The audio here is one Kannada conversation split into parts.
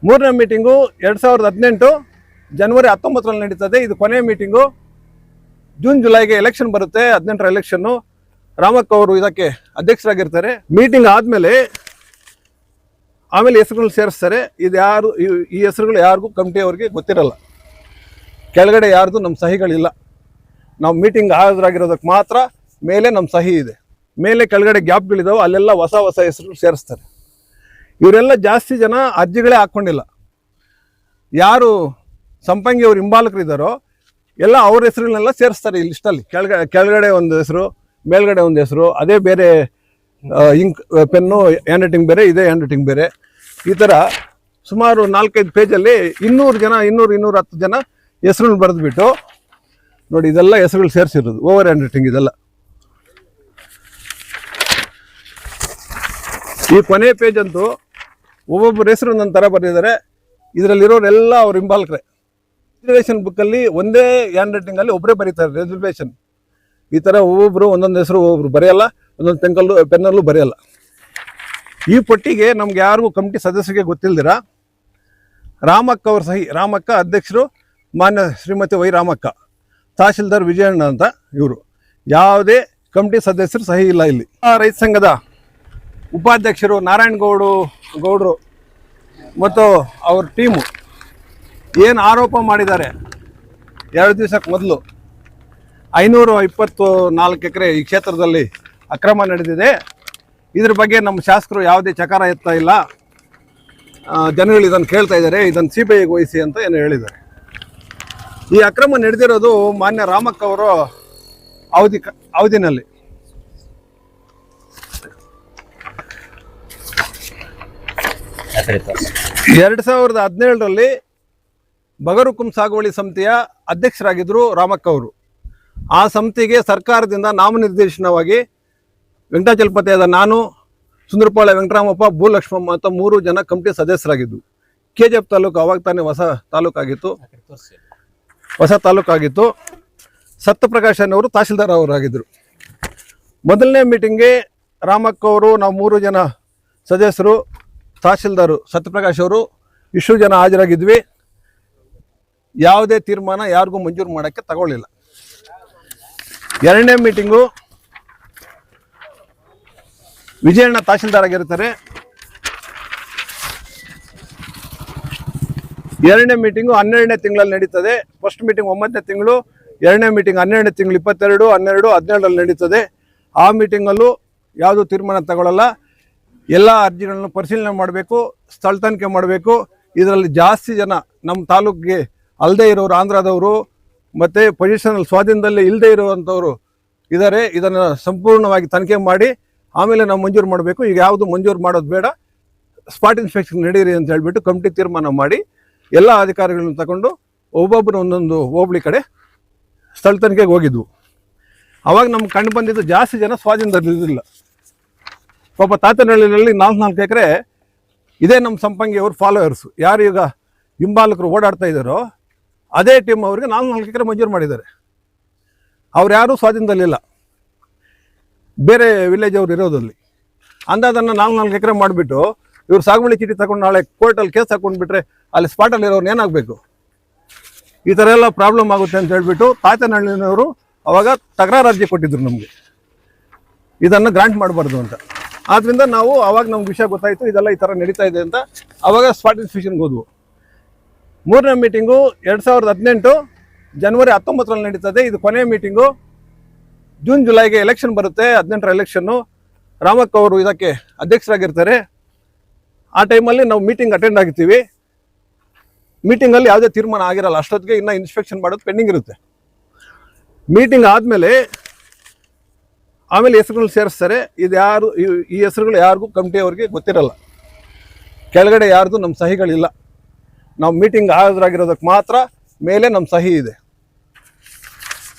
ಮೂರನೇ ಮೀಟಿಂಗು 2018 ಜನವರಿ 19ರಲ್ಲಿ ನಡೀತದೆ. ಇದು ಕೊನೆಯ ಮೀಟಿಂಗು. ಜೂನ್ ಜುಲೈಗೆ ಎಲೆಕ್ಷನ್ ಬರುತ್ತೆ, 18ರ ಎಲೆಕ್ಷನ್ನು. ರಾಮಕ್ಕ ಅವರು ಇದಕ್ಕೆ ಅಧ್ಯಕ್ಷರಾಗಿರ್ತಾರೆ. ಮೀಟಿಂಗ್ ಆದಮೇಲೆ ಆಮೇಲೆ ಹೆಸರುಗಳು ಸೇರಿಸ್ತಾರೆ. ಇದು ಯಾರು ಈ ಹೆಸರುಗಳು ಯಾರಿಗೂ ಕಮಿಟಿಯವ್ರಿಗೆ ಗೊತ್ತಿರಲ್ಲ. ಕೆಳಗಡೆ ಯಾರ್ದು ನಮ್ಮ ಸಹಿಗಳಿಲ್ಲ. ನಾವು ಮೀಟಿಂಗ್ ಹಾಜರಾಗಿರೋದಕ್ಕೆ ಮಾತ್ರ ಮೇಲೆ ನಮ್ಮ ಸಹಿ ಇದೆ. ಮೇಲೆ ಕೆಳಗಡೆ ಗ್ಯಾಪ್ಗಳಿದಾವೆ, ಅಲ್ಲೆಲ್ಲ ಹೊಸ ಹೊಸ ಹೆಸರುಗಳು ಸೇರಿಸ್ತಾರೆ. ಇವರೆಲ್ಲ ಜಾಸ್ತಿ ಜನ ಅರ್ಜಿಗಳೇ ಹಾಕ್ಕೊಂಡಿಲ್ಲ. ಯಾರು ಸಂಪಂಗಿ ಅವ್ರು ಹಿಂಬಾಲಕರಿದ್ದಾರೋ ಎಲ್ಲ ಅವ್ರ ಹೆಸರುಗಳನ್ನೆಲ್ಲ ಸೇರಿಸ್ತಾರೆ ಈ ಲಿಸ್ಟಲ್ಲಿ. ಕೆಳಗಡೆ ಒಂದು ಹೆಸರು, ಮೇಲ್ಗಡೆ ಒಂದು ಹೆಸರು, ಅದೇ ಬೇರೆ ಇಂಕ್ ಪೆನ್ನು, ಹ್ಯಾಂಡ್ ರೈಟಿಂಗ್ ಬೇರೆ, ಇದೇ ಹ್ಯಾಂಡ್ ರೈಟಿಂಗ್ ಬೇರೆ. ಈ ಥರ ಸುಮಾರು 4-5 ಪೇಜಲ್ಲಿ 210 ಜನ ಹೆಸರುಗಳು ಬರೆದ್ಬಿಟ್ಟು ನೋಡಿ, ಇದೆಲ್ಲ ಹೆಸರುಗಳು ಸೇರಿಸಿರೋದು ಓವರ್ ಹ್ಯಾಂಡ್ ರೈಟಿಂಗ್. ಇದೆಲ್ಲ ಈ ಕೊನೆಯ ಪೇಜ್ ಅಂತೂ ಒಬ್ಬೊಬ್ಬರ ಹೆಸರು ನನ್ನ ಥರ ಬರೆದಿದ್ದಾರೆ. ಇದರಲ್ಲಿರೋರೆಲ್ಲ ಅವ್ರ ಹಿಂಬಾಲಕರೇ. ರಿಸರ್ವೇಷನ್ ಬುಕ್ಕಲ್ಲಿ ಒಂದೇ ಹ್ಯಾಂಡ್ ರೈಟಿಂಗಲ್ಲಿ ಒಬ್ಬರೇ ಬರೀತಾರೆ ರಿಸರ್ವೇಷನ್. ಈ ಥರ ಒಬ್ಬೊಬ್ಬರು ಒಂದೊಂದು ಹೆಸರು ಒಬ್ಬೊಬ್ರು ಬರೆಯಲ್ಲ, ಒಂದೊಂದು ಪೆನ್ನಲ್ಲೂ ಬರೆಯಲ್ಲ. ಈ ಪಟ್ಟಿಗೆ ನಮ್ಗೆ ಯಾರಿಗೂ ಕಮಿಟಿ ಸದಸ್ಯರಿಗೆ ಗೊತ್ತಿಲ್ದಿರ ರಾಮಕ್ಕ ಅವ್ರ ಸಹಿ. ರಾಮಕ್ಕ ಅಧ್ಯಕ್ಷರು ಮಾನ್ಯ ಶ್ರೀಮತಿ ವೈ ರಾಮಕ್ಕ, ತಹಶೀಲ್ದಾರ್ ವಿಜಯಣ್ಣ ಅಂತ ಇವರು. ಯಾವುದೇ ಕಮಿಟಿ ಸದಸ್ಯರು ಸಹಿ ಇಲ್ಲ ಇಲ್ಲಿ. ರೈತ ಸಂಘದ ಉಪಾಧ್ಯಕ್ಷರು ನಾರಾಯಣ ಗೌಡರು ಮತ್ತು ಅವ್ರ ಟೀಮು ಏನು ಆರೋಪ ಮಾಡಿದ್ದಾರೆ, 2 ದಿವಸಕ್ಕೆ ಮೊದಲು 524 ಎಕರೆ ಈ ಕ್ಷೇತ್ರದಲ್ಲಿ ಅಕ್ರಮ ನಡೆದಿದೆ. ಇದ್ರ ಬಗ್ಗೆ ನಮ್ಮ ಶಾಸಕರು ಯಾವುದೇ ಚಕಾರ ಎತ್ತಾ ಇಲ್ಲ. ಜನಗಳು ಇದನ್ನು ಕೇಳ್ತಾ ಇದ್ದಾರೆ, ಇದನ್ನು CBIಗೆ ವಹಿಸಿ ಅಂತ ಏನು ಹೇಳಿದ್ದಾರೆ. ಈ ಅಕ್ರಮ ನಡೆದಿರೋದು ಮಾನ್ಯ ರಾಮಕ್ಕ ಅವರು ಅವಧಿನಲ್ಲಿ. ಎರಡು 2017ರಲ್ಲಿ ಬಗರುಕುಂ ಸಾಗುವಳಿ ಸಮಿತಿಯ ಅಧ್ಯಕ್ಷರಾಗಿದ್ದರು ರಾಮಕ್ಕ ಅವರು. ಆ ಸಮಿತಿಗೆ ಸರ್ಕಾರದಿಂದ ನಾಮನಿರ್ದೇಶನವಾಗಿ ವೆಂಕಟಾಚಲಪತಿಯಾದ ನಾನು, ಸುಂದರಪಾಳ್ಯ ವೆಂಕಟರಾಮಪ್ಪ, ಭೂಲಕ್ಷ್ಮಮ್ಮ ಅಂತ 3 ಜನ ಕಮಿಟಿ ಸದಸ್ಯರಾಗಿದ್ದು. KGF ತಾಲೂಕು ಅವಾಗ ತಾನೇ ಹೊಸ ತಾಲೂಕಾಗಿತ್ತು. ಸತ್ಯಪ್ರಕಾಶ್ ಅವರು ತಹಶೀಲ್ದಾರ್ ಅವರಾಗಿದ್ದರು. ಮೊದಲನೇ ಮೀಟಿಂಗ್ಗೆ ರಾಮಕ್ಕ ಅವರು, ನಾವು 3 ಜನ ಸದಸ್ಯರು, ತಹಶೀಲ್ದಾರು ಸತ್ಯಪ್ರಕಾಶ್ ಅವರು, ಇಷ್ಟು ಜನ ಹಾಜರಾಗಿದ್ವಿ. ಯಾವುದೇ ತೀರ್ಮಾನ ಯಾರಿಗೂ ಮಂಜೂರು ಮಾಡೋಕ್ಕೆ ತಗೊಳ್ಳಿಲ್ಲ. ಎರಡನೇ ಮೀಟಿಂಗು ವಿಜಯಣ್ಣ ತಹಶೀಲ್ದಾರ್ ಆಗಿರ್ತಾರೆ. ಎರಡನೇ ಮೀಟಿಂಗು 12ನೇ ತಿಂಗಳಲ್ಲಿ ನಡೀತದೆ. ಫಸ್ಟ್ ಮೀಟಿಂಗ್ 9ನೇ ತಿಂಗಳು, ಎರಡನೇ ಮೀಟಿಂಗ್ 12ನೇ ತಿಂಗಳು 22, 12, 17ರಲ್ಲಿ ನಡೀತದೆ. ಆ ಮೀಟಿಂಗಲ್ಲೂ ಯಾವುದೂ ತೀರ್ಮಾನ ತಗೊಳ್ಳಲ್ಲ. ಎಲ್ಲ ಅರ್ಜಿಗಳನ್ನು ಪರಿಶೀಲನೆ ಮಾಡಬೇಕು, ಸ್ಥಳ ತನಿಖೆ ಮಾಡಬೇಕು. ಇದರಲ್ಲಿ ಜಾಸ್ತಿ ಜನ ನಮ್ಮ ತಾಲೂಕಿಗೆ ಅಲ್ಲದೆ ಇರೋರು, ಆಂಧ್ರದವರು ಮತ್ತು ಪೊಸಿಷನಲ್ ಸ್ವಾಧೀನದಲ್ಲಿ ಇಲ್ಲದೆ ಇರುವಂಥವ್ರು ಇದ್ದಾರೆ. ಇದನ್ನು ಸಂಪೂರ್ಣವಾಗಿ ತನಿಖೆ ಮಾಡಿ ಆಮೇಲೆ ನಾವು ಮಂಜೂರು ಮಾಡಬೇಕು. ಈಗ ಯಾವುದು ಮಂಜೂರು ಮಾಡೋದು ಬೇಡ, ಸ್ಪಾಟ್ ಇನ್ಸ್ಪೆಕ್ಷನ್ ನಡೀರಿ ಅಂತ ಹೇಳಿಬಿಟ್ಟು ಕಮಿಟಿ ತೀರ್ಮಾನ ಮಾಡಿ ಎಲ್ಲ ಅಧಿಕಾರಿಗಳನ್ನ ತಗೊಂಡು ಒಬ್ಬೊಬ್ಬರು ಒಂದೊಂದು ಹೋಬಳಿ ಕಡೆ ಸ್ಥಳ ತನಿಖೆಗೆ ಹೋಗಿದ್ವು. ಅವಾಗ ನಮ್ಗೆ ಕಂಡು ಬಂದಿದ್ದು ಜಾಸ್ತಿ ಜನ ಸ್ವಾಧೀನದಲ್ಲಿರಲಿಲ್ಲ. ಪಾಪ ತಾತನಹಳ್ಳಿನಲ್ಲಿ 4 ಎಕರೆ ಇದೇ ನಮ್ಮ ಸಂಪಂಗಿ ಅವ್ರ ಫಾಲೋವರ್ಸು, ಯಾರು ಈಗ ಹಿಂಬಾಲಕರು ಓಡಾಡ್ತಾ ಇದ್ದಾರೋ ಅದೇ ಟೀಮ್ ಅವ್ರಿಗೆ 4 ಎಕರೆ ಮಂಜೂರು ಮಾಡಿದ್ದಾರೆ. ಅವ್ರು ಯಾರೂ ಸ್ವಾಧೀನದಲ್ಲಿಲ್ಲ, ಬೇರೆ ವಿಲೇಜ್ ಅವ್ರು ಇರೋದಲ್ಲಿ. ಅಂದಾದನ್ನು 4 ಎಕರೆ ಮಾಡಿಬಿಟ್ಟು ಇವ್ರು ಸಾಗುವಳಿ ಚೀಟಿ ತಗೊಂಡು ನಾಳೆ ಕೋರ್ಟಲ್ಲಿ ಕೇಸ್ ಹಾಕೊಂಡ್ಬಿಟ್ರೆ ಅಲ್ಲಿ ಸ್ಪಾಟಲ್ಲಿ ಇರೋರು ಏನಾಗಬೇಕು? ಈ ಥರ ಎಲ್ಲ ಪ್ರಾಬ್ಲಮ್ ಆಗುತ್ತೆ ಅಂತ ಹೇಳ್ಬಿಟ್ಟು ತಾತನಹಳ್ಳಿನವರು ಅವಾಗ ತಕರಾರು ಅರ್ಜಿ ಕೊಟ್ಟಿದ್ರು ನಮಗೆ, ಇದನ್ನು ಗ್ರಾಂಟ್ ಮಾಡಬಾರ್ದು ಅಂತ. ಆದ್ದರಿಂದ ನಾವು ಅವಾಗ ನಮ್ಗೆ ವಿಷಯ ಗೊತ್ತಾಯಿತು, ಇದೆಲ್ಲ ಈ ಥರ ನಡೀತಾ ಇದೆ ಅಂತ. ಅವಾಗ ಸ್ಪಾಟ್ ಇನ್ಸ್ಪೆಕ್ಷನ್ಗೆ ಹೋದ್ವು. ಮೂರನೇ ಮೀಟಿಂಗು 2018 ಜನವರಿ 19ರಲ್ಲಿ ನಡೀತದೆ. ಇದು ಕೊನೆಯ ಮೀಟಿಂಗು. ಜೂನ್ ಜುಲೈಗೆ ಎಲೆಕ್ಷನ್ ಬರುತ್ತೆ, 18ರ ಎಲೆಕ್ಷನ್ನು. ರಾಮಕ್ಕ ಅವರು ಇದಕ್ಕೆ ಅಧ್ಯಕ್ಷರಾಗಿರ್ತಾರೆ. ಆ ಟೈಮಲ್ಲಿ ನಾವು ಮೀಟಿಂಗ್ ಅಟೆಂಡ್ ಆಗಿರ್ತೀವಿ. ಮೀಟಿಂಗಲ್ಲಿ ಯಾವುದೇ ತೀರ್ಮಾನ ಆಗಿರಲ್ಲ, ಅಷ್ಟೊತ್ತಿಗೆ ಇನ್ನೂ ಇನ್ಸ್ಪೆಕ್ಷನ್ ಮಾಡೋದು ಪೆಂಡಿಂಗ್ ಇರುತ್ತೆ. ಮೀಟಿಂಗ್ ಆದಮೇಲೆ ಆಮೇಲೆ ಹೆಸರುಗಳು ಸೇರಿಸ್ತಾರೆ. ಇದು ಯಾರು ಈ ಹೆಸರುಗಳು ಯಾರಿಗೂ ಕಮಿಟಿಯವ್ರಿಗೆ ಗೊತ್ತಿರಲ್ಲ. ಕೆಳಗಡೆ ಯಾರ್ದು ನಮ್ಮ ಸಹಿಗಳಿಲ್ಲ. ನಾವು ಮೀಟಿಂಗ್ ಹಾಜರಾಗಿರೋದಕ್ಕೆ ಮಾತ್ರ ಮೇಲೆ ನಮ್ಮ ಸಹಿ ಇದೆ.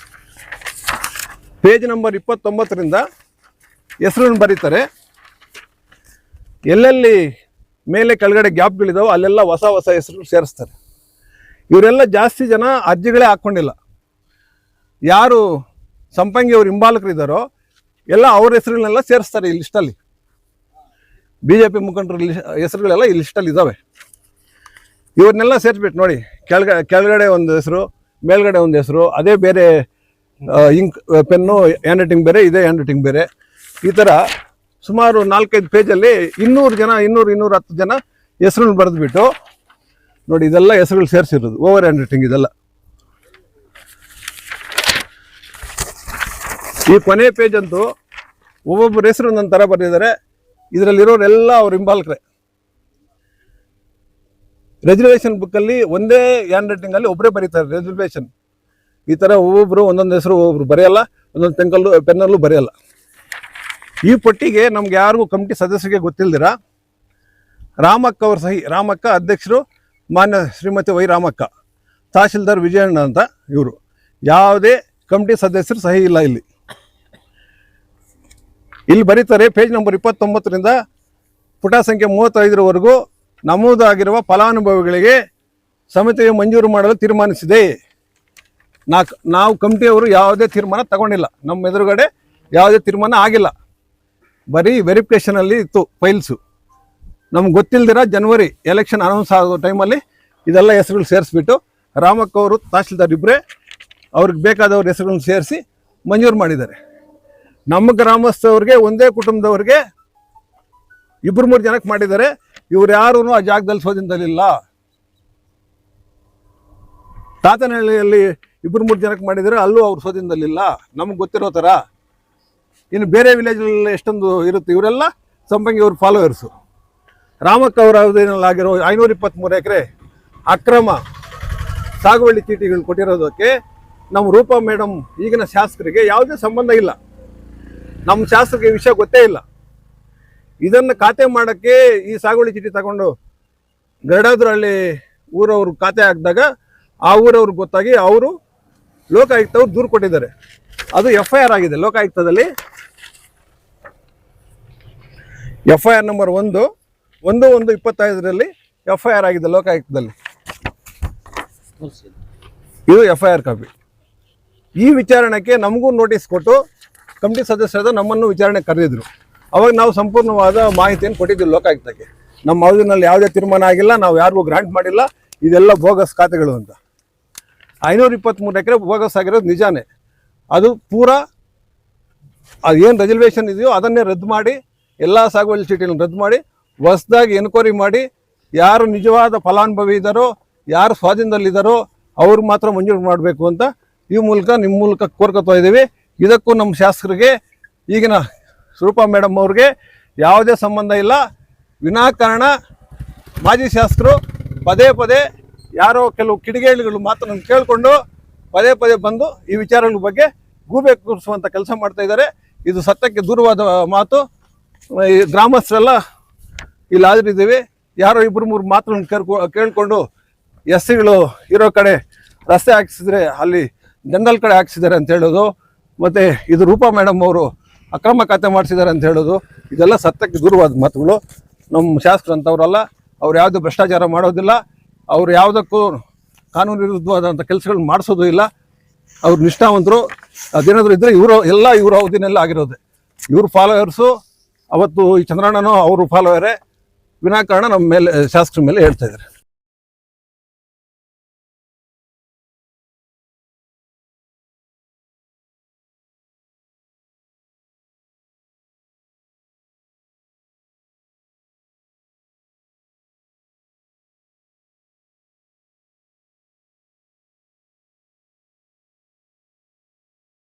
ಪೇಜ್ ನಂಬರ್ 29ರಿಂದ ಹೆಸರುಗಳನ್ನು ಬರೀತಾರೆ. ಎಲ್ಲೆಲ್ಲಿ ಮೇಲೆ ಕೆಳಗಡೆ ಗ್ಯಾಪ್ಗಳಿದಾವೆ ಅಲ್ಲೆಲ್ಲ ಹೊಸ ಹೊಸ ಹೆಸರುಗಳು ಸೇರಿಸ್ತಾರೆ. ಇವರೆಲ್ಲ ಜಾಸ್ತಿ ಜನ ಅರ್ಜಿಗಳೇ ಹಾಕ್ಕೊಂಡಿಲ್ಲ. ಯಾರು ಸಂಪಂಗಿ ಅವ್ರು ಹಿಂಬಾಲಕರಿದ್ದಾರೋ ಎಲ್ಲ ಅವ್ರ ಹೆಸರುಗಳನ್ನೆಲ್ಲ ಸೇರಿಸ್ತಾರೆ ಈ ಲಿಸ್ಟಲ್ಲಿ. BJP ಮುಖಂಡರ ಹೆಸರುಗಳೆಲ್ಲ ಈ ಲಿಸ್ಟಲ್ಲಿ ಇದ್ದಾವೆ. ಇವ್ರನ್ನೆಲ್ಲ ಸೇರಿಸ್ಬಿಟ್ಟು ನೋಡಿ, ಕೆಳಗಡೆ ಒಂದು ಹೆಸರು, ಮೇಲ್ಗಡೆ ಒಂದು ಹೆಸರು, ಅದೇ ಬೇರೆ ಇಂಕ್ ಪೆನ್ನು ಹ್ಯಾಂಡ್ ರೈಟಿಂಗ್ ಬೇರೆ, ಇದೇ ಹ್ಯಾಂಡ್ ರೈಟಿಂಗ್ ಬೇರೆ. ಈ ಥರ ಸುಮಾರು 4-5 ಪೇಜಲ್ಲಿ 210 ಜನ ಹೆಸರುಗಳು ಬರೆದ್ಬಿಟ್ಟು ನೋಡಿ, ಇದೆಲ್ಲ ಹೆಸರುಗಳು ಸೇರಿಸಿರೋದು ಓವರ್ ಹ್ಯಾಂಡ್ ರೈಟಿಂಗ್ ಇದೆಲ್ಲ. ಈ ಕೊನೆ ಪೇಜ್ ಅಂತೂ ಒಬ್ಬೊಬ್ಬರ ಹೆಸರು ನನ್ನ ಥರ ಬರೆದಿದ್ದಾರೆ. ಇದರಲ್ಲಿರೋರೆಲ್ಲ ಅವ್ರ ಹಿಂಬಾಲಕರೇ. ರೆಸಲ್ಯೂಷನ್ ಬುಕ್ಕಲ್ಲಿ ಒಂದೇ ಹ್ಯಾಂಡ್ ರೈಟಿಂಗಲ್ಲಿ ಒಬ್ಬರೇ ಬರೀತಾರೆ ರೆಸಲ್ಯೂಷನ್. ಈ ಥರ ಒಬ್ಬೊಬ್ಬರು ಒಂದೊಂದು ಹೆಸರು ಒಬ್ಬೊಬ್ರು ಬರೆಯಲ್ಲ, ಒಂದೊಂದು ಪೆನ್ನಲ್ಲೂ ಬರೆಯಲ್ಲ. ಈ ಪಟ್ಟಿಗೆ ನಮ್ಗೆ ಯಾರಿಗೂ ಕಮಿಟಿ ಸದಸ್ಯರಿಗೆ ಗೊತ್ತಿಲ್ದಿರ ರಾಮಕ್ಕ ಅವ್ರ ಸಹಿ. ರಾಮಕ್ಕ ಅಧ್ಯಕ್ಷರು ಮಾನ್ಯ ಶ್ರೀಮತಿ ವೈ ರಾಮಕ್ಕ, ತಹಶೀಲ್ದಾರ್ ವಿಜಯಣ್ಣ ಅಂತ ಇವರು. ಯಾವುದೇ ಕಮಿಟಿ ಸದಸ್ಯರು ಸಹಿ ಇಲ್ಲ ಇಲ್ಲಿ. ಇಲ್ಲಿ ಬರೀತಾರೆ ಪೇಜ್ ನಂಬರ್ 29ರಿಂದ ಪುಟ ಸಂಖ್ಯೆ 35ರವರೆಗೂ ನಮೂದಾಗಿರುವ ಫಲಾನುಭವಿಗಳಿಗೆ ಸಮಿತಿಯು ಮಂಜೂರು ಮಾಡಲು ತೀರ್ಮಾನಿಸಿದೆ. ನಾವು ಕಮಿಟಿಯವರು ಯಾವುದೇ ತೀರ್ಮಾನ ತಗೊಂಡಿಲ್ಲ. ನಮ್ಮ ಎದುರುಗಡೆ ಯಾವುದೇ ತೀರ್ಮಾನ ಆಗಿಲ್ಲ. ಬರೀ ವೆರಿಫಿಕೇಷನಲ್ಲಿ ಇತ್ತು ಫೈಲ್ಸು. ನಮ್ಗೆ ಗೊತ್ತಿಲ್ದಿರ ಜನವರಿ ಎಲೆಕ್ಷನ್ ಅನೌನ್ಸ್ ಆಗೋ ಟೈಮಲ್ಲಿ ಇದೆಲ್ಲ ಹೆಸರುಗಳು ಸೇರಿಸ್ಬಿಟ್ಟು ರಾಮಕ್ಕ ಅವರು ತಹಶೀಲ್ದಾರ್ ಇಬ್ಬರೇ ಅವ್ರಿಗೆ ಬೇಕಾದವ್ರ ಹೆಸರುಗಳನ್ನ ಸೇರಿಸಿ ಮಂಜೂರು ಮಾಡಿದ್ದಾರೆ. ನಮ್ಮ ಗ್ರಾಮಸ್ಥವ್ರಿಗೆ, ಒಂದೇ ಕುಟುಂಬದವ್ರಿಗೆ 2-3 ಜನಕ್ಕೆ ಮಾಡಿದ್ದಾರೆ. ಇವ್ರು ಯಾರೂ ಆ ಜಾಗದಲ್ಲಿ ಸ್ವಾಧೀನದಲ್ಲಿಲ್ಲ. ತಾತನಹಳ್ಳಿಯಲ್ಲಿ 2-3 ಜನಕ್ಕೆ ಮಾಡಿದರೆ, ಅಲ್ಲೂ ಅವ್ರ ಸ್ವಾಧೀನದಲ್ಲಿಲ್ಲ ನಮ್ಗೆ ಗೊತ್ತಿರೋ ಥರ. ಇನ್ನು ಬೇರೆ ವಿಲೇಜಲ್ಲಿ ಎಷ್ಟೊಂದು ಇರುತ್ತೆ. ಇವರೆಲ್ಲ ಸಂಪಂಗಿ ಅವ್ರ ಫಾಲೋವರ್ಸು. ರಾಮಕ್ಕ ಅವರ ಅವಧಿಯಲ್ಲಾಗಿರೋ 523 ಎಕರೆ ಅಕ್ರಮ ಸಾಗುವಳಿ ಚೀಟಿಗಳು ಕೊಟ್ಟಿರೋದಕ್ಕೆ ನಮ್ಮ ರೂಪಾ ಮೇಡಮ್ ಈಗಿನ ಶಾಸಕರಿಗೆ ಯಾವುದೇ ಸಂಬಂಧ ಇಲ್ಲ. ನಮ್ಮ ಶಾಸಕರಿಗೆ ವಿಷಯ ಗೊತ್ತೇ ಇಲ್ಲ. ಇದನ್ನು ಖಾತೆ ಮಾಡೋಕ್ಕೆ ಈ ಸಾಗುವಳಿ ಚೀಟಿ ತಗೊಂಡು ಗರಡಾದ್ರಹಳ್ಳಿ ಊರವ್ರು ಖಾತೆ ಹಾಕಿದಾಗ ಆ ಊರವ್ರಿಗೆ ಗೊತ್ತಾಗಿ ಅವರು ಲೋಕಾಯುಕ್ತವ್ರು ದೂರು ಕೊಟ್ಟಿದ್ದಾರೆ. ಅದು FIR ಆಗಿದೆ ಲೋಕಾಯುಕ್ತದಲ್ಲಿ. FIR ನಂಬರ್ 1/1/25ರಲ್ಲಿ FIR ಆಗಿದೆ ಲೋಕಾಯುಕ್ತದಲ್ಲಿ. ಇದು FIR ಕಾಪಿ. ಈ ವಿಚಾರಣೆಗೆ ನಮಗೂ ನೋಟಿಸ್ ಕೊಟ್ಟು ಕಮಿಟಿ ಸದಸ್ಯರಾದ ನಮ್ಮನ್ನು ವಿಚಾರಣೆಗೆ ಕರೆದಿದ್ರು. ಅವಾಗ ನಾವು ಸಂಪೂರ್ಣವಾದ ಮಾಹಿತಿಯನ್ನು ಕೊಟ್ಟಿದ್ದೀವಿ ಲೋಕಾಯುಕ್ತಕ್ಕೆ. ನಮ್ಮ ಅವಧಿನಲ್ಲಿ ಯಾವುದೇ ತೀರ್ಮಾನ ಆಗಿಲ್ಲ, ನಾವು ಯಾರಿಗೂ ಗ್ರಾಂಟ್ ಮಾಡಿಲ್ಲ, ಇದೆಲ್ಲ ಬೋಗಸ್ ಖಾತೆಗಳು ಅಂತ. 523 ಎಕರೆ ಬೋಗಸ್ ಆಗಿರೋದು ನಿಜಾನೇ. ಅದು ಪೂರಾ ಅದೇನು ರೆಸಲ್ಯೂಷನ್ ಇದೆಯೋ ಅದನ್ನೇ ರದ್ದು ಮಾಡಿ, ಎಲ್ಲ ಸಾಗುವಳಿ ಚೀಟಿಗಳನ್ನು ರದ್ದು ಮಾಡಿ, ಹೊಸದಾಗಿ ಎನ್ಕ್ವೈರಿ ಮಾಡಿ ಯಾರು ನಿಜವಾದ ಫಲಾನುಭವಿ ಇದ್ದಾರೋ, ಯಾರು ಸ್ವಾಧೀನದಲ್ಲಿದ್ದಾರೋ ಅವ್ರಿಗೆ ಮಾತ್ರ ಮಂಜೂರು ಮಾಡಬೇಕು ಅಂತ ಈ ಮೂಲಕ ನಿಮ್ಮ ಮೂಲಕ ಕೋರ್ಕೊತಾ ಇದ್ದೀವಿ. ಇದಕ್ಕೂ ನಮ್ಮ ಶಾಸಕರಿಗೆ, ಈಗಿನ ರೂಪಾ ಮೇಡಮ್ ಅವ್ರಿಗೆ ಯಾವುದೇ ಸಂಬಂಧ ಇಲ್ಲ. ವಿನಾಕಾರಣ ಮಾಜಿ ಶಾಸಕರು ಪದೇ ಯಾರೋ ಕೆಲವು ಕಿಡಿಗೇಡಿಗಳು ಮಾತನ್ನು ಕೇಳಿಕೊಂಡು ಪದೇ ಬಂದು ಈ ವಿಚಾರಗಳ ಬಗ್ಗೆ ಗೂಬೆ ಕೂರಿಸುವಂಥ ಕೆಲಸ ಮಾಡ್ತಾ ಇದ್ದಾರೆ. ಇದು ಸತ್ಯಕ್ಕೆ ದೂರವಾದ ಮಾತು. ಈ ಗ್ರಾಮಸ್ಥರೆಲ್ಲ ಇಲ್ಲಿ ಹಾಜರಿದ್ದೀವಿ. ಯಾರೋ 2-3 ಮಾತುಗಳನ್ನು ಕೇಳಿಕೊಂಡು ಎಸ್ಸಿಗಳು ಇರೋ ಕಡೆ ರಸ್ತೆ ಹಾಕಿಸಿದ್ರೆ ಅಲ್ಲಿ ಜಂಗಲ್ ಕಡೆ ಹಾಕಿಸಿದ್ದಾರೆ ಅಂತ ಹೇಳೋದು, ಮತ್ತು ಇದು ರೂಪಾ ಮೇಡಮ್ ಅವರು ಅಕ್ರಮ ಖಾತೆ ಮಾಡಿಸಿದ್ದಾರೆ ಅಂತ ಹೇಳೋದು, ಇದೆಲ್ಲ ಸತ್ಯಕ್ಕೆ ದೂರವಾದ ಮಾತುಗಳು. ನಮ್ಮ ಶಾಸಕರು ಅಂತವ್ರಲ್ಲ, ಅವ್ರು ಯಾವುದೂ ಭ್ರಷ್ಟಾಚಾರ ಮಾಡೋದಿಲ್ಲ, ಅವ್ರು ಯಾವುದಕ್ಕೂ ಕಾನೂನು ವಿರುದ್ಧವಾದಂಥ ಕೆಲಸಗಳು ಮಾಡಿಸೋದು ಇಲ್ಲ. ಅವ್ರು ನಿಷ್ಠಾವಂತರು. ಅದೇನಾದರೂ ಇದ್ದರೆ ಇವ್ರ ಅವಧಿನೆಲ್ಲ ಆಗಿರೋದೆ. ಇವ್ರ ಫಾಲೋವರ್ಸು. ಅವತ್ತು ಈ ಚಂದ್ರಣ್ಣನೂ ಅವರು ಫಾಲೋವರೇ. ವಿನಾಕಾರಣ ನಮ್ಮ ಮೇಲೆ ಶಾಸಕರ ಮೇಲೆ ಹೇಳ್ತಾ ಇದ್ದಾರೆ.